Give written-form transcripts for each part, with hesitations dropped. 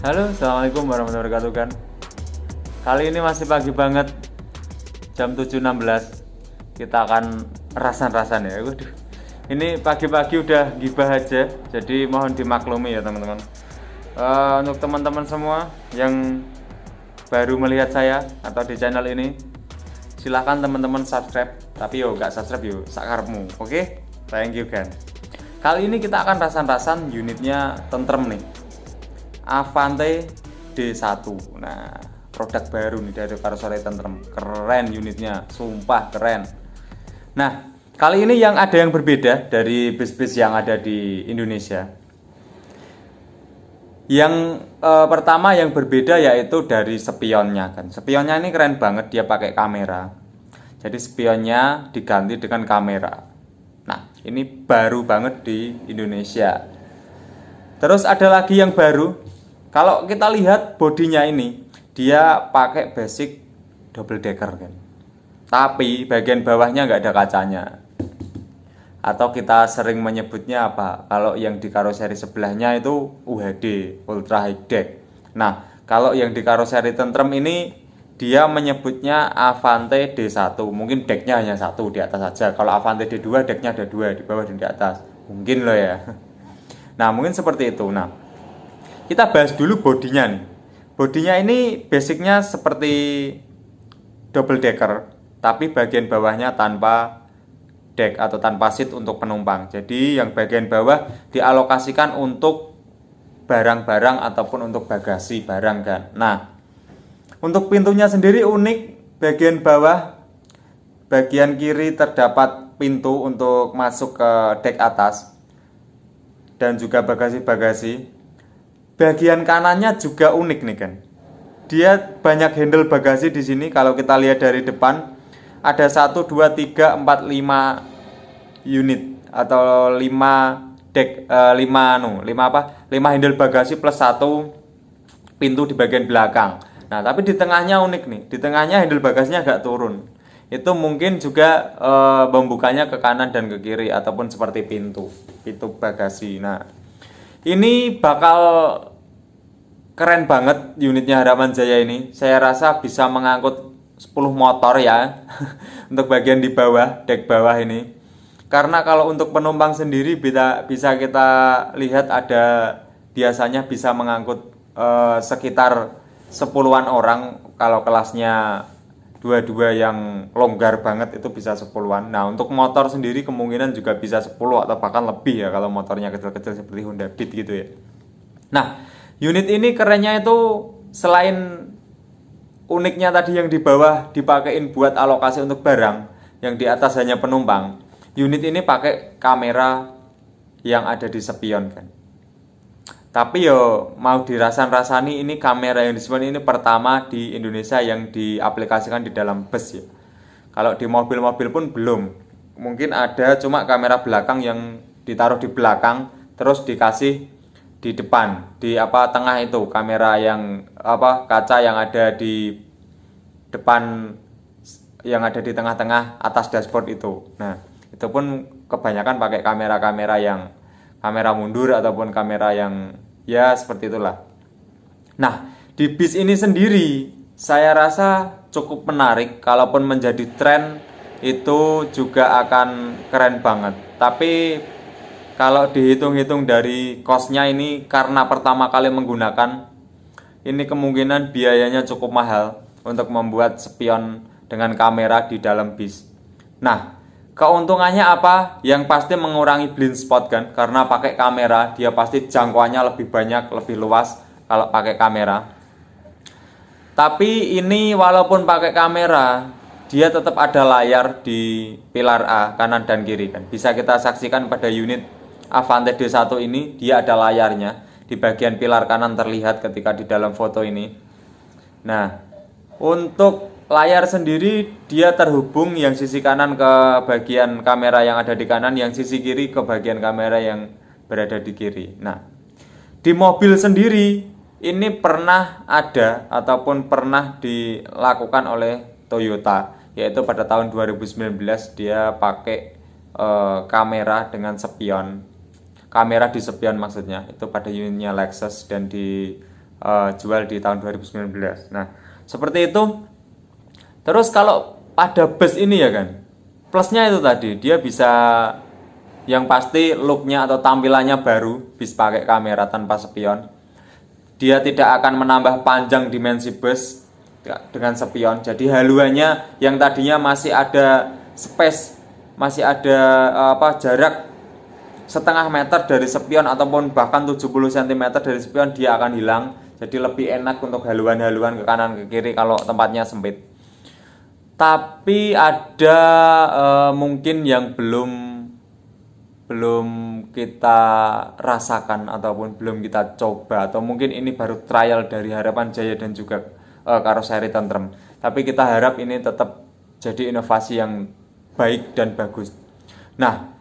Halo, assalamualaikum warahmatullahi wabarakatuh kan. Kali ini masih pagi banget, jam 7.16. Kita akan rasan-rasan ya. Waduh, ini pagi-pagi udah gibah aja, jadi mohon dimaklumi ya teman-teman. Untuk teman-teman semua yang baru melihat saya atau di channel ini, silahkan teman-teman subscribe. Tapi yo gak subscribe yo sakarepmu, oke? Thank you kan. Kali ini kita akan rasan-rasan unitnya tentrem nih, Avante D1. Nah, produk baru nih dari Karoseri Tentrem. Keren unitnya, sumpah keren. Nah, kali ini yang ada yang berbeda dari bis-bis yang ada di Indonesia. Yang pertama yang berbeda yaitu dari spionnya kan. Spionnya ini keren banget, dia pakai kamera. Jadi spionnya diganti dengan kamera. Nah, ini baru banget di Indonesia. Terus ada lagi yang baru. Kalau kita lihat bodinya ini, dia pakai basic double decker kan. Tapi bagian bawahnya nggak ada kacanya. Atau kita sering menyebutnya apa? Kalau yang di karoseri sebelahnya itu UHD, Ultra High Deck. Nah, kalau yang di karoseri Tentrem ini dia menyebutnya Avante D1. Mungkin decknya hanya satu di atas saja. Kalau Avante D2 decknya ada dua, di bawah dan di atas. Mungkin loh ya. Nah, mungkin seperti itu. Nah, kita bahas dulu bodinya nih. Bodinya ini basicnya seperti double decker, tapi bagian bawahnya tanpa deck atau tanpa seat untuk penumpang. Jadi yang bagian bawah dialokasikan untuk barang-barang ataupun untuk bagasi barang kan. Nah, untuk pintunya sendiri unik. Bagian bawah, bagian kiri terdapat pintu untuk masuk ke deck atas dan juga bagasi-bagasi. Bagian kanannya juga unik nih kan. Dia banyak handle bagasi di sini. Kalau kita lihat dari depan ada 1 2 3 4 5 unit atau 5 deck 5 handle bagasi plus 1 pintu di bagian belakang. Nah, tapi di tengahnya unik nih. Di tengahnya handle bagasinya agak turun. Itu mungkin juga membukanya ke kanan dan ke kiri ataupun seperti pintu bagasi. Nah, ini bakal keren banget unitnya Harapan Jaya ini. Saya rasa bisa mengangkut 10 motor ya. Untuk bagian di bawah, deck bawah ini. Karena kalau untuk penumpang sendiri bisa kita lihat ada biasanya bisa mengangkut sekitar 10-an orang. Kalau kelasnya dua-dua yang longgar banget itu bisa 10-an. Nah, untuk motor sendiri kemungkinan juga bisa 10 atau bahkan lebih ya kalau motornya kecil-kecil seperti Honda Beat gitu ya. Nah, unit ini kerennya itu selain uniknya tadi yang di bawah dipakein buat alokasi untuk barang, yang di atas hanya penumpang. Unit ini pakai kamera yang ada di spion kan. Tapi yo mau dirasan-rasani, ini kamera yang di spion ini pertama di Indonesia yang diaplikasikan di dalam bus ya. Kalau di mobil-mobil pun belum. Mungkin ada cuma kamera belakang yang ditaruh di belakang terus dikasih di depan, di tengah itu kamera yang kaca yang ada di depan, yang ada di tengah-tengah atas dashboard itu. Nah, itu pun kebanyakan pakai kamera-kamera yang kamera mundur ataupun kamera yang ya seperti itulah. Nah, di bis ini sendiri saya rasa cukup menarik. Kalaupun menjadi tren itu juga akan keren banget. Tapi kalau dihitung-hitung dari kosnya ini, karena pertama kali menggunakan, ini kemungkinan biayanya cukup mahal untuk membuat spion dengan kamera di dalam bis. Nah, keuntungannya apa? Yang pasti mengurangi blind spot kan, karena pakai kamera dia pasti jangkauannya lebih banyak, lebih luas kalau pakai kamera. Tapi ini walaupun pakai kamera, dia tetap ada layar di pilar A kanan dan kiri kan. Bisa kita saksikan pada unit Avante D1 ini, dia ada layarnya di bagian pilar kanan terlihat ketika di dalam foto ini. Nah, untuk layar sendiri dia terhubung yang sisi kanan ke bagian kamera yang ada di kanan, yang sisi kiri ke bagian kamera yang berada di kiri. Nah, di mobil sendiri ini pernah ada ataupun pernah dilakukan oleh Toyota, yaitu pada tahun 2019 dia pakai kamera dengan spion. Kamera di spion maksudnya, itu pada unitnya Lexus dan di jual di tahun 2019. Nah, seperti itu. Terus kalau pada bus ini ya kan, plusnya itu tadi dia bisa, yang pasti looknya atau tampilannya baru, bisa pakai kamera tanpa spion. Dia tidak akan menambah panjang dimensi bus dengan spion. Jadi haluannya yang tadinya masih ada space, masih ada jarak setengah meter dari spion ataupun bahkan 70 cm dari spion, dia akan hilang. Jadi lebih enak untuk haluan-haluan ke kanan ke kiri kalau tempatnya sempit. Tapi ada mungkin yang belum kita rasakan ataupun belum kita coba, atau mungkin ini baru trial dari Harapan Jaya dan juga karoseri Tentrem. Tapi kita harap ini tetap jadi inovasi yang baik dan bagus. Nah,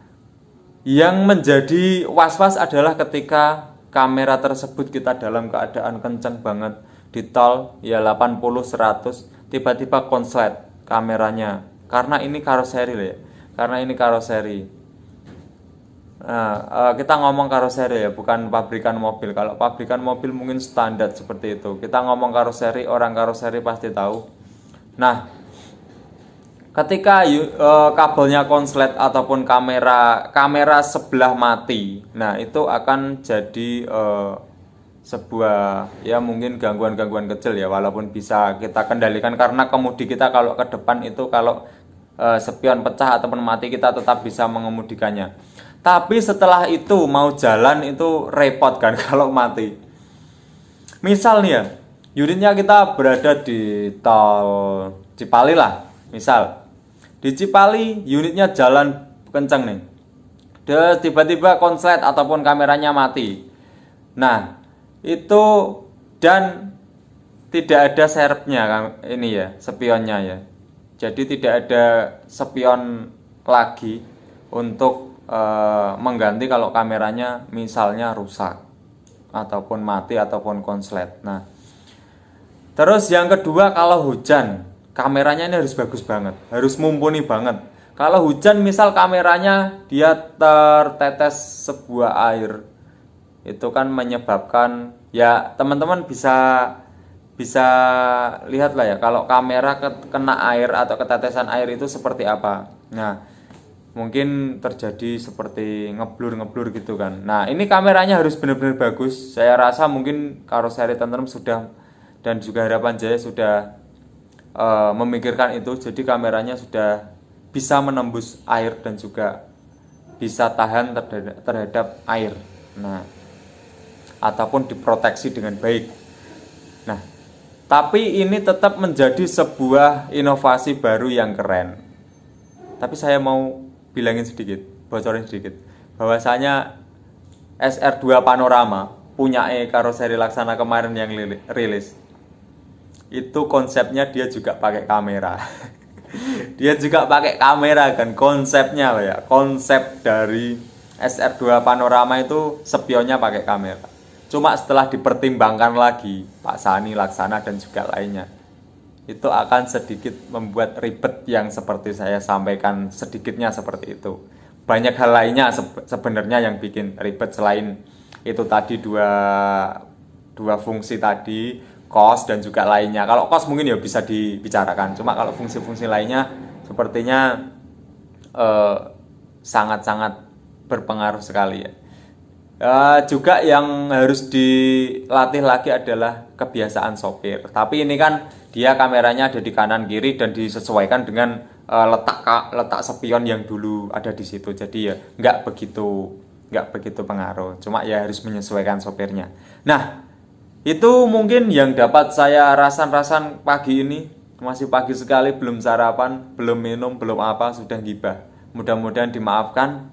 yang menjadi was-was adalah ketika kamera tersebut kita dalam keadaan kencang banget di tol ya 80-100, tiba-tiba konslet kameranya, karena ini karoseri ya. Karena ini karoseri. Nah, kita ngomong karoseri ya, bukan pabrikan mobil. Kalau pabrikan mobil mungkin standar seperti itu. Kita ngomong karoseri, orang karoseri pasti tahu. Nah, ketika kabelnya konslet ataupun kamera sebelah mati, nah itu akan jadi sebuah ya mungkin gangguan-gangguan kecil ya, walaupun bisa kita kendalikan karena kemudi kita kalau ke depan itu kalau spion pecah ataupun mati kita tetap bisa mengemudikannya. Tapi setelah itu mau jalan itu repot kan kalau mati. Misal nih ya, unitnya kita berada di tol Cipali lah, misal di Cipali unitnya jalan kenceng nih, terus tiba-tiba konslet ataupun kameranya mati. Nah itu, dan tidak ada serepnya ini ya, spionnya ya. Jadi tidak ada spion lagi untuk mengganti kalau kameranya misalnya rusak ataupun mati ataupun konslet. Nah, terus yang kedua, kalau hujan kameranya ini harus bagus banget, harus mumpuni banget. Kalau hujan misal kameranya dia tertetes sebuah air, itu kan menyebabkan ya teman-teman bisa lihat lah ya kalau kamera kena air atau ketetesan air itu seperti apa. Nah, mungkin terjadi seperti ngeblur gitu kan. Nah, ini kameranya harus benar-benar bagus. Saya rasa mungkin karoseri Tentrem sudah dan juga Harapan Jaya sudah memikirkan itu. Jadi kameranya sudah bisa menembus air dan juga bisa tahan terhadap air. Nah, ataupun diproteksi dengan baik. Nah, tapi ini tetap menjadi sebuah inovasi baru yang keren. Tapi saya mau bilangin sedikit, bocorin sedikit, bahwasanya SR2 Panorama punya karoseri Laksana kemarin yang rilis, itu konsepnya dia juga pakai kamera. Dia juga pakai kamera kan, konsepnya ya, konsep dari SR2 Panorama itu spionnya pakai kamera. Cuma setelah dipertimbangkan lagi Pak Sani, Laksana dan juga lainnya, itu akan sedikit membuat ribet yang seperti saya sampaikan sedikitnya seperti itu. Banyak hal lainnya sebenarnya yang bikin ribet selain itu tadi dua fungsi tadi, cost dan juga lainnya. Kalau cost mungkin ya bisa dibicarakan, cuma kalau fungsi-fungsi lainnya sepertinya sangat-sangat berpengaruh sekali ya. Juga yang harus dilatih lagi adalah kebiasaan sopir. Tapi ini kan dia kameranya ada di kanan kiri dan disesuaikan dengan letak spion yang dulu ada di situ. Jadi ya nggak begitu pengaruh. Cuma ya harus menyesuaikan sopirnya. Nah, itu mungkin yang dapat saya rasan-rasan pagi ini. Masih pagi sekali, belum sarapan, belum minum, belum apa, sudah gibah. Mudah-mudahan dimaafkan.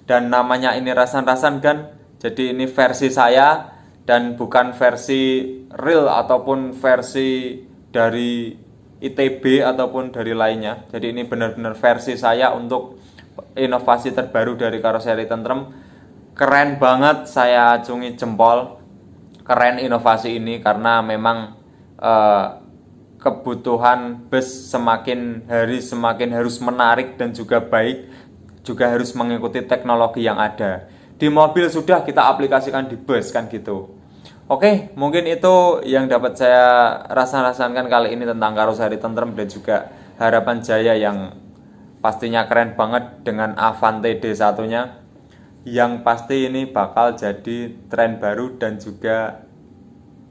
Dan namanya ini rasan-rasan kan. Jadi ini versi saya dan bukan versi real ataupun versi dari ITB ataupun dari lainnya. Jadi ini benar-benar versi saya untuk inovasi terbaru dari karoseri Tentrem. Keren banget, saya acungi jempol. Keren inovasi ini karena memang kebutuhan bus semakin hari semakin harus menarik dan juga baik, juga harus mengikuti teknologi yang ada. Di mobil sudah kita aplikasikan di bus kan gitu. Oke, mungkin itu yang dapat saya rasakan kali ini tentang karoseri tentrem dan juga harapan jaya yang pastinya keren banget dengan Avante D1-nya. Yang pasti ini bakal jadi tren baru dan juga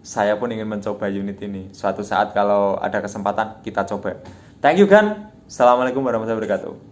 saya pun ingin mencoba unit ini. Suatu saat kalau ada kesempatan kita coba. Thank you Gan. Assalamualaikum warahmatullahi wabarakatuh.